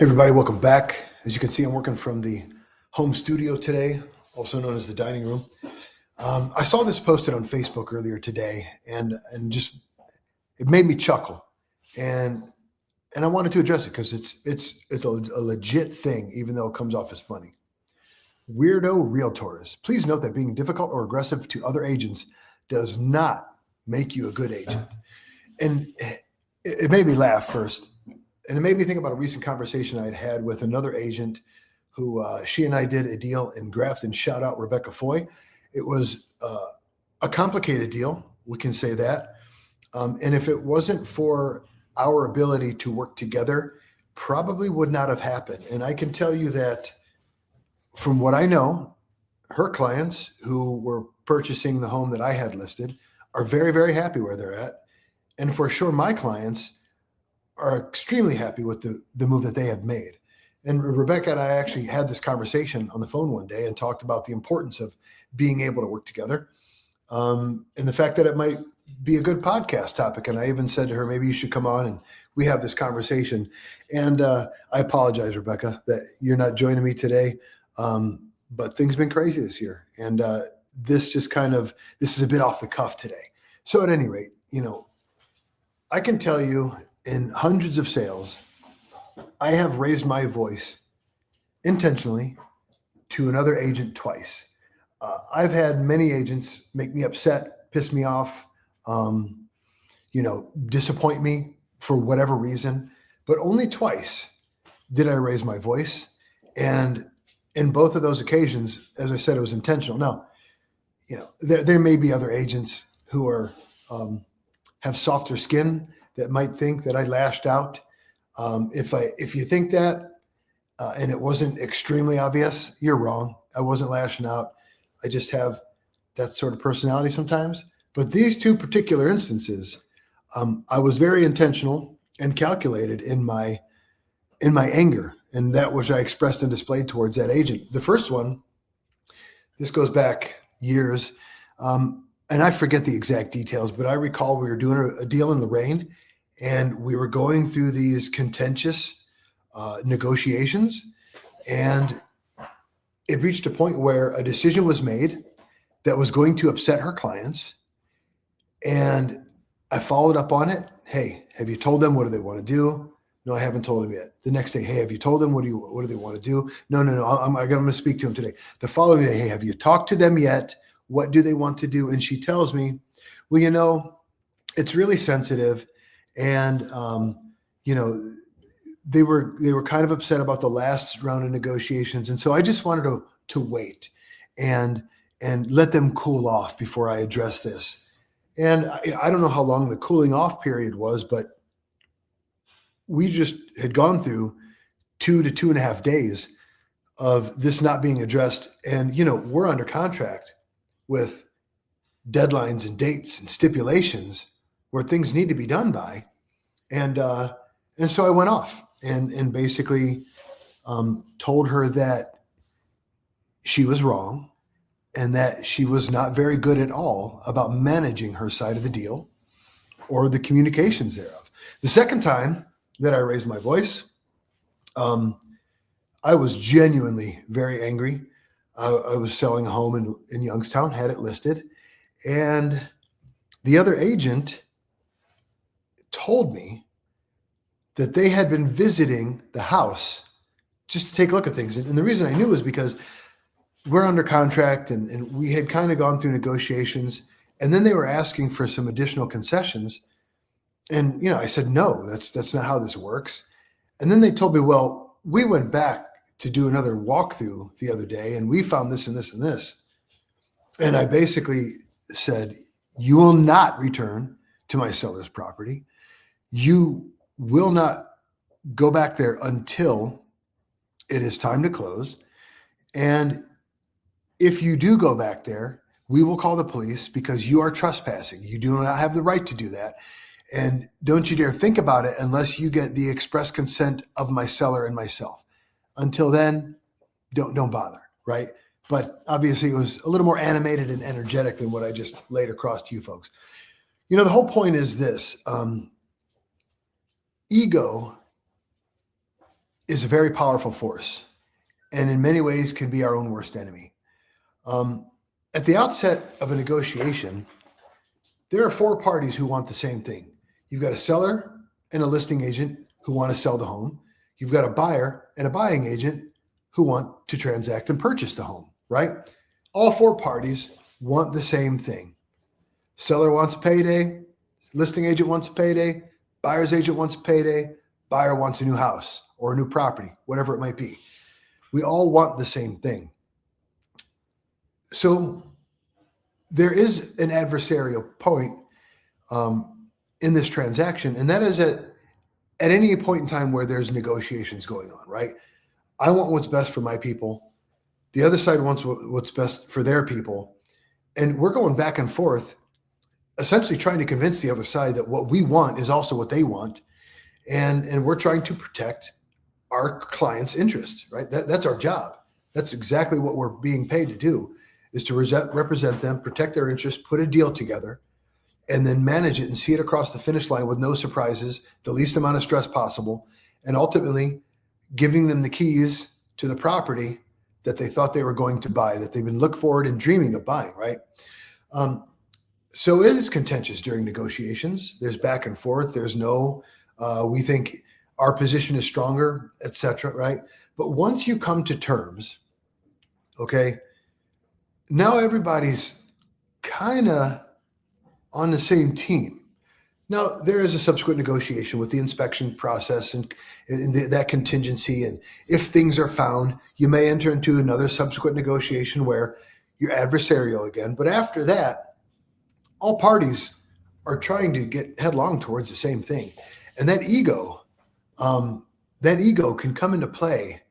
Hey everybody, welcome back. As you can see, I'm working from the home studio today, also known as the dining room. I saw this posted on Facebook earlier today, and just it made me chuckle, and I wanted to address it because it's a legit thing, even though it comes off as funny. Weirdo realtors. Please note that being difficult or aggressive to other agents does not make you a good agent. And it made me laugh first. And it made me think about a recent conversation I had had with another agent who she and I did a deal in Grafton. Shout out Rebecca Foy. It was a complicated deal. We can say that. And if it wasn't for our ability to work together, probably would not have happened. And I can tell you that from what I know, her clients who were purchasing the home that I had listed are very, very happy where they're at. And for sure, my clients are extremely happy with the move that they have made. And Rebecca and I actually had this conversation on the phone one day and talked about the importance of being able to work together, and the fact that it might be a good podcast topic. And I even said to her, maybe you should come on and we have this conversation. And I apologize, Rebecca, that you're not joining me today. But things have been crazy this year. And this is a bit off the cuff today. So at any rate, I can tell you, in hundreds of sales, I have raised my voice intentionally to another agent twice. I've had many agents make me upset, piss me off, disappoint me for whatever reason, but only twice did I raise my voice. And in both of those occasions, as I said, it was intentional. Now, there may be other agents who are have softer skin that might think that I lashed out. If you think that and it wasn't extremely obvious, you're wrong. I wasn't lashing out. I just have that sort of personality sometimes. But these two particular instances, I was very intentional and calculated in my anger, and that which I expressed and displayed towards that agent. The first one, this goes back years, and I forget the exact details, but I recall we were doing a deal in Lorraine, and we were going through these contentious negotiations, and it reached a point where a decision was made that was going to upset her clients. And I followed up on it. Hey, have you told them what do they want to do? No, I haven't told them yet. The next day, hey, have you told them what do they want to do? No. I'm going to speak to them today. The following day, hey, have you talked to them yet? What do they want to do? And she tells me, well, it's really sensitive. And, they were kind of upset about the last round of negotiations. And so I just wanted to wait and let them cool off before I address this. And I don't know how long the cooling off period was, but we just had gone through 2 to 2.5 days of this not being addressed. And, we're under contract with deadlines and dates and stipulations where things need to be done by. And so I went off and basically told her that she was wrong and that she was not very good at all about managing her side of the deal or the communications thereof. The second time that I raised my voice, I was genuinely very angry. I was selling a home in Youngstown, had it listed, and the other agent told me that they had been visiting the house just to take a look at things. And the reason I knew was because we're under contract and we had kind of gone through negotiations, and then they were asking for some additional concessions. And, I said, no, that's not how this works. And then they told me, well, we went back to do another walkthrough the other day and we found this and this and this. And I basically said, you will not return to my seller's property. You will not go back there until it is time to close. And if you do go back there, we will call the police because you are trespassing. You do not have the right to do that. And don't you dare think about it unless you get the express consent of my seller and myself. Until then, don't bother, right? But obviously it was a little more animated and energetic than what I just laid across to you folks. The whole point is this. Ego is a very powerful force, and in many ways can be our own worst enemy. At the outset of a negotiation, there are four parties who want the same thing. You've got a seller and a listing agent who want to sell the home. You've got a buyer and a buying agent who want to transact and purchase the home, right? All four parties want the same thing. Seller wants a payday, listing agent wants a payday, buyer's agent wants a payday, buyer wants a new house or a new property, whatever it might be. We all want the same thing. So there is an adversarial point in this transaction, and that is at any point in time where there's negotiations going on, right? I want what's best for my people. The other side wants what's best for their people. And we're going back and forth, essentially trying to convince the other side that what we want is also what they want. And we're trying to protect our client's interest, right? That's our job. That's exactly what we're being paid to do, is to represent them, protect their interests, put a deal together, and then manage it and see it across the finish line with no surprises, the least amount of stress possible, and ultimately giving them the keys to the property that they thought they were going to buy, that they've been looking forward and dreaming of buying, right? So it is contentious during negotiations. There's back and forth. There's no, we think our position is stronger, et cetera, right? But once you come to terms, okay, now everybody's kind of on the same team. Now, there is a subsequent negotiation with the inspection process and that contingency. And if things are found, you may enter into another subsequent negotiation where you're adversarial again. But after that, all parties are trying to get headlong towards the same thing. And that ego can come into play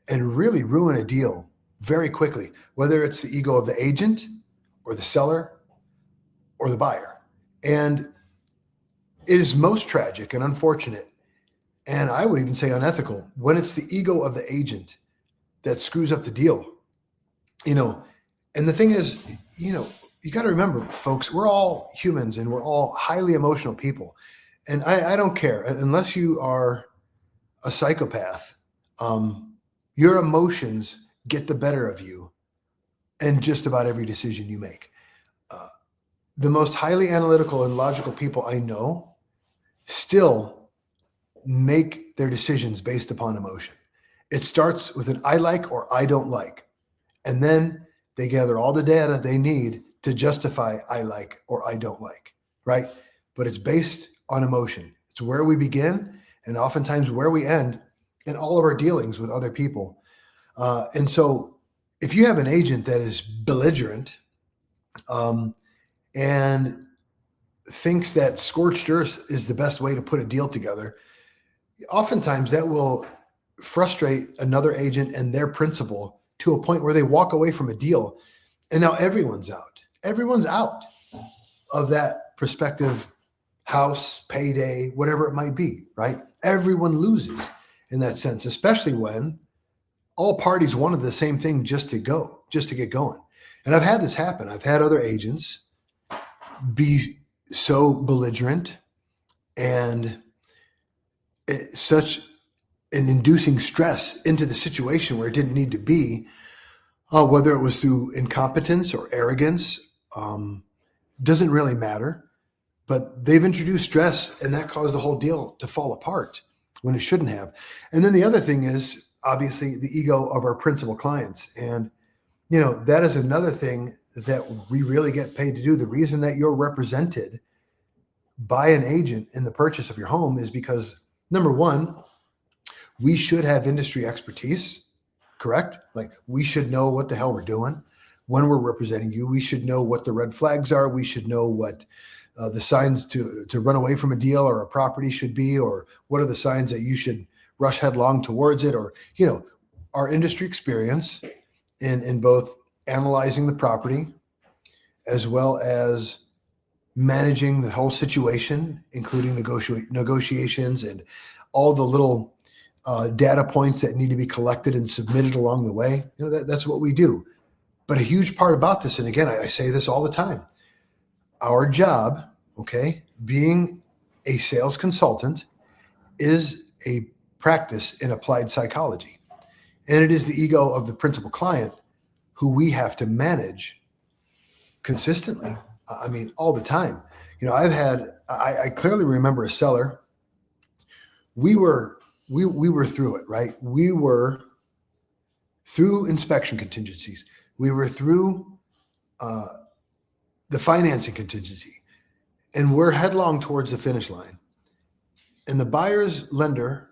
and really ruin a deal very quickly, whether it's the ego of the agent or the seller or the buyer. And it is most tragic and unfortunate, and I would even say unethical, when it's the ego of the agent that screws up the deal. And the thing is, you got to remember, folks, we're all humans and we're all highly emotional people. And I don't care, unless you are a psychopath, your emotions get the better of you in just about every decision you make. The most highly analytical and logical people I know still make their decisions based upon emotion. It starts with an I like or I don't like. And then they gather all the data they need to justify I like or I don't like, right? But it's based on emotion. It's where we begin and oftentimes where we end in all of our dealings with other people. And so if you have an agent that is belligerent, and thinks that scorched earth is the best way to put a deal together, oftentimes that will frustrate another agent and their principal to a point where they walk away from a deal. And now everyone's out. Everyone's out of that prospective house, payday, whatever it might be, right? Everyone loses in that sense, especially when all parties wanted the same thing just to get going. And I've had this happen. I've had other agents be so belligerent and such an inducing stress into the situation where it didn't need to be, whether it was through incompetence or arrogance, doesn't really matter. But they've introduced stress, and that caused the whole deal to fall apart when it shouldn't have. And then the other thing is obviously the ego of our principal clients. And, that is another thing that we really get paid to do. The reason that you're represented by an agent in the purchase of your home is because, number one, we should have industry expertise, correct? Like, we should know what the hell we're doing when we're representing you. We should know what the red flags are. We should know what the signs to run away from a deal or a property should be, or what are the signs that you should rush headlong towards it, or, our industry experience in both analyzing the property as well as managing the whole situation, including negotiations and all the little data points that need to be collected and submitted along the way. That's what we do. But a huge part about this, and again, I say this all the time, our job, okay, being a sales consultant, is a practice in applied psychology. And it is the ego of the principal client who we have to manage consistently. I mean, all the time. You know, I clearly remember a seller. We were through it, right? We were through inspection contingencies. We were through the financing contingency, and we're headlong towards the finish line. And the buyer's lender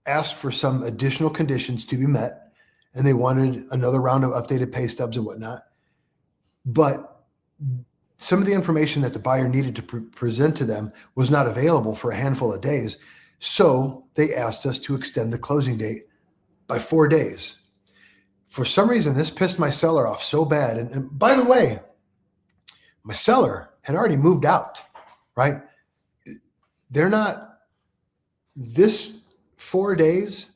asked for some additional conditions to be met, and they wanted another round of updated pay stubs and whatnot. But some of the information that the buyer needed to present to them was not available for a handful of days. So they asked us to extend the closing date by 4 days. For some reason, this pissed my seller off so bad. And by the way, my seller had already moved out, right? This 4 days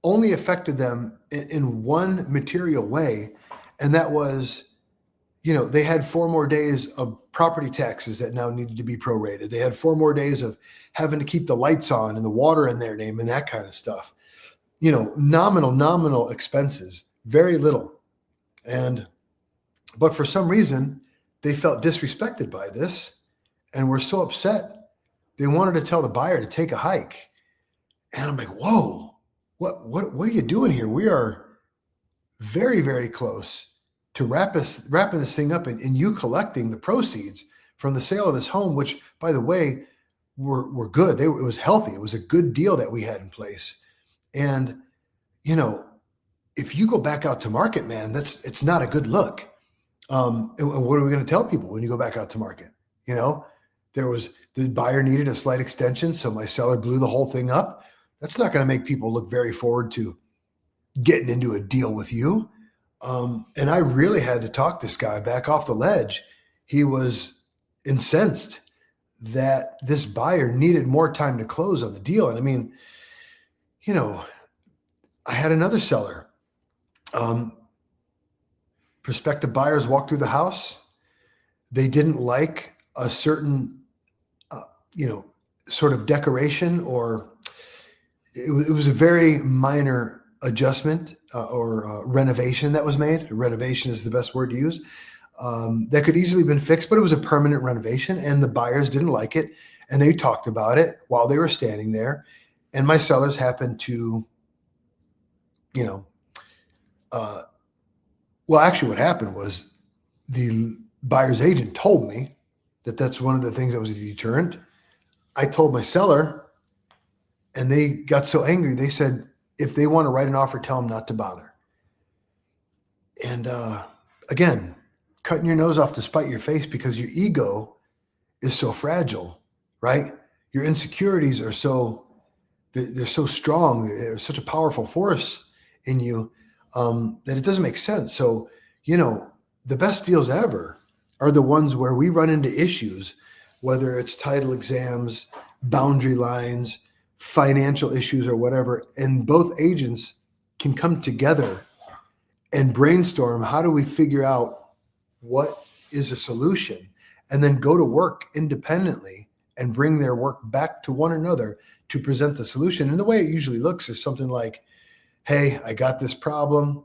only affected them in one material way. And that was, you know, they had 4 more days of property taxes that now needed to be prorated. They had 4 more days of having to keep the lights on and the water in their name and that kind of stuff. You know, nominal expenses, very little. But for some reason, they felt disrespected by this and were so upset. They wanted to tell the buyer to take a hike. And I'm like, whoa, what are you doing here? We are very, very close to wrapping this thing up and you collecting the proceeds from the sale of this home, which, by the way, were good. It was healthy. It was a good deal that we had in place. And, you know, if you go back out to market, man, it's not a good look. And what are we going to tell people when you go back out to market? You know, the buyer needed a slight extension, so my seller blew the whole thing up. That's not going to make people look very forward to getting into a deal with you. And I really had to talk this guy back off the ledge. He was incensed that this buyer needed more time to close on the deal. And I mean, you know, I had another seller. Prospective buyers walked through the house. They didn't like a certain, sort of decoration, or it was a very minor adjustment or renovation that was made. Renovation is the best word to use. That could easily have been fixed, but it was a permanent renovation, and the buyers didn't like it, and they talked about it while they were standing there. And my sellers happened to, actually what happened was the buyer's agent told me that that's one of the things that was a deterrent. I told my seller, and they got so angry, they said, if they want to write an offer, tell them not to bother. And again, cutting your nose off to spite your face because your ego is so fragile, right? Your insecurities are they're so strong. They're such a powerful force in you that it doesn't make sense. So, the best deals ever are the ones where we run into issues, whether it's title exams, boundary lines, financial issues, or whatever. And both agents can come together and brainstorm, how do we figure out what is a solution, and then go to work independently and bring their work back to one another to present the solution. And the way it usually looks is something like, hey, I got this problem.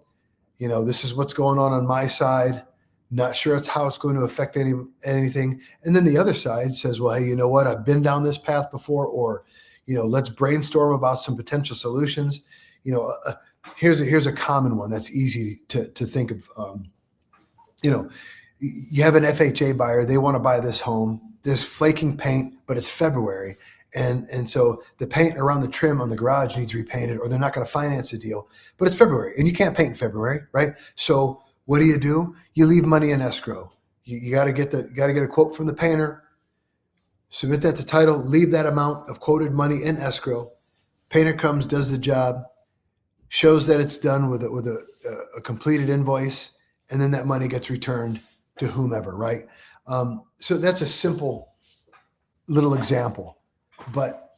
This is what's going on my side. Not sure it's how it's going to affect anything. And then the other side says, well, hey, you know what? I've been down this path before, or, let's brainstorm about some potential solutions. Here's a common one that's easy to think of. You have an FHA buyer. They want to buy this home. There's flaking paint, but it's February. And so the paint around the trim on the garage needs repainted, or they're not going to finance the deal, but it's February and you can't paint in February, right? So what do? You leave money in escrow. You got to get a quote from the painter, submit that to title, leave that amount of quoted money in escrow. Painter comes, does the job, shows that it's done with a completed invoice, and then that money gets returned to whomever, right? So that's a simple little example. But,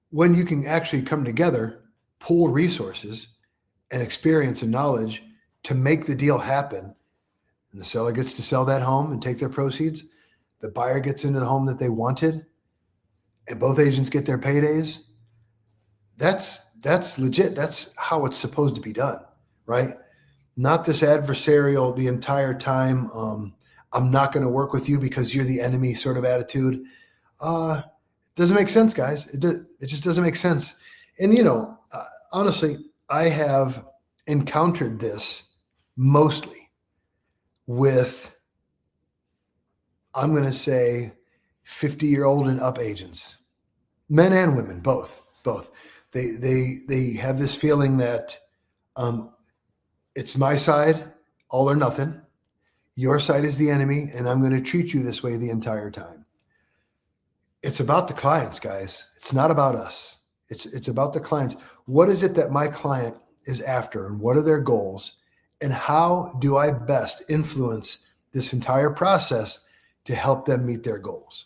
when you can actually come together, pool resources and experience and knowledge to make the deal happen, and the seller gets to sell that home and take their proceeds, the buyer gets into the home that they wanted, and both agents get their paydays, that's legit. That's how it's supposed to be done, right? Not this adversarial the entire time. I'm not going to work with you because you're the enemy sort of attitude. Doesn't make sense, guys. It just doesn't make sense. And honestly, I have encountered this mostly with, I'm going to say, 50-year-old and up agents, men and women, both. They have this feeling that it's my side, all or nothing. Your side is the enemy, and I'm going to treat you this way the entire time. It's about the clients, guys. It's not about us. It's about the clients. What is it that my client is after, and what are their goals, and how do I best influence this entire process to help them meet their goals?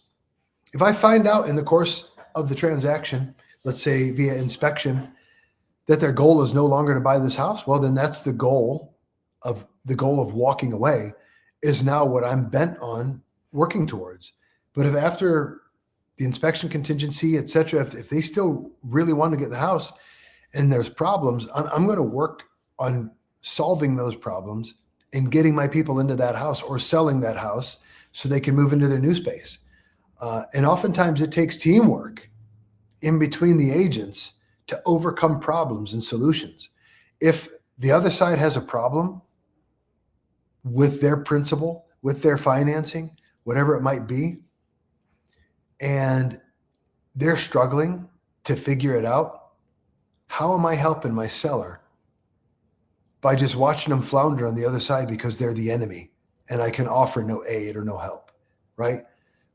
If I find out in the course of the transaction, let's say via inspection, that their goal is no longer to buy this house, well, then that's the goal of walking away is now what I'm bent on working towards. But if after the inspection contingency, et cetera, if they still really want to get the house and there's problems, I'm going to work on solving those problems and getting my people into that house or selling that house so they can move into their new space. And oftentimes it takes teamwork in between the agents to overcome problems and solutions. If the other side has a problem with their principal, with their financing, whatever it might be, and they're struggling to figure it out, how am I helping my seller? By just watching them flounder on the other side because they're the enemy and I can offer no aid or no help, right?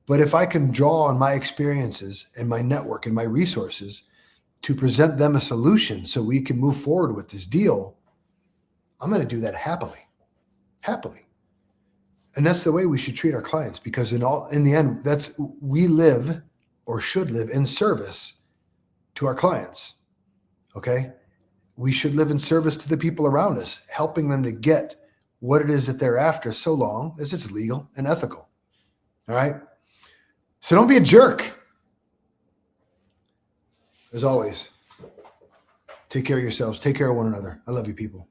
But if I can draw on my experiences and my network and my resources to present them a solution so we can move forward with this deal, I'm going to do that happily. And that's the way we should treat our clients, because in the end, we live or should live in service to our clients. Okay. We should live in service to the people around us, helping them to get what it is that they're after, so long as it's legal and ethical. All right. So don't be a jerk. As always, take care of yourselves. Take care of one another. I love you, people.